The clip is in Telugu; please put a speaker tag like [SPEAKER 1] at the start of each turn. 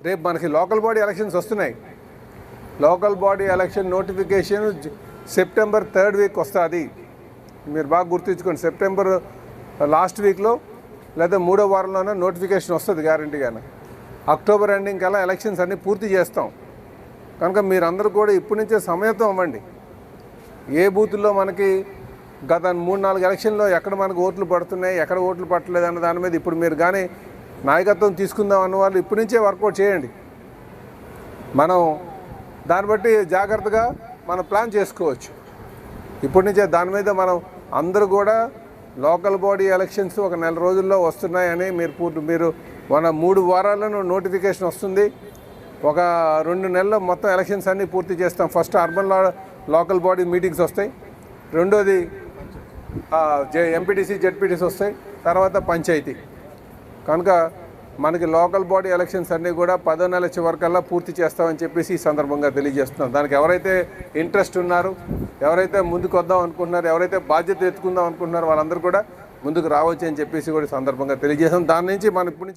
[SPEAKER 1] రేపు మనకి లోకల్ బాడీ ఎలక్షన్స్ వస్తున్నాయి. Local body election notification September 3rd week వస్తుంది. మీరు బాగా గుర్తుంచుకోండి. సెప్టెంబర్ లాస్ట్ వీక్లో లేదా 3వ వారంలోనే నోటిఫికేషన్ వస్తుంది గ్యారంటీగానే. అక్టోబర్ ఎండింగ్ కల్లా ఎలక్షన్స్ అన్నీ పూర్తి చేస్తాం. కనుక మీరందరూ కూడా ఇప్పటి నుంచే సమయంతో అవ్వండి. ఏ బూతుల్లో మనకి గత 3-4 ఎలక్షన్లో ఎక్కడ మనకు ఓట్లు పడుతున్నాయి, ఎక్కడ ఓట్లు పట్టలేదు అన్న దాని మీద ఇప్పుడు మీరు కానీ నాయకత్వం తీసుకుందాం అన్న వాళ్ళు ఇప్పటి నుంచే వర్కౌట్ చేయండి. మనం దాన్ని బట్టి జాగ్రత్తగా మనం ప్లాన్ చేసుకోవచ్చు. ఇప్పటి నుంచే దాని మీద మనం అందరూ కూడా లోకల్ బాడీ ఎలక్షన్స్ ఒక నెల రోజుల్లో వస్తున్నాయని మీరు మన 3 వారాలను నోటిఫికేషన్ వస్తుంది. ఒక 2 నెలల్లో మొత్తం ఎలక్షన్స్ అన్నీ పూర్తి చేస్తాం. First urban local body meetings వస్తాయి, రెండోది ఎంపీటీసీ జెడ్పీటీసీ వస్తాయి, తర్వాత పంచాయతీ. కనుక మనకి లోకల్ బాడీ ఎలక్షన్స్ అన్నీ కూడా 10వ నెల చివరికల్లా పూర్తి చేస్తామని చెప్పేసి ఈ సందర్భంగా తెలియజేస్తున్నాం. దానికి ఎవరైతే ఇంట్రెస్ట్ ఉన్నారు, ఎవరైతే ముందుకు వద్దాం అనుకుంటున్నారు, ఎవరైతే బాధ్యత ఎత్తుకుందాం అనుకుంటున్నారో వాళ్ళందరూ కూడా ముందుకు రావచ్చు అని చెప్పేసి కూడా సందర్భంగా తెలియజేస్తాం. దాని నుంచి మనం ఇప్పటి నుంచి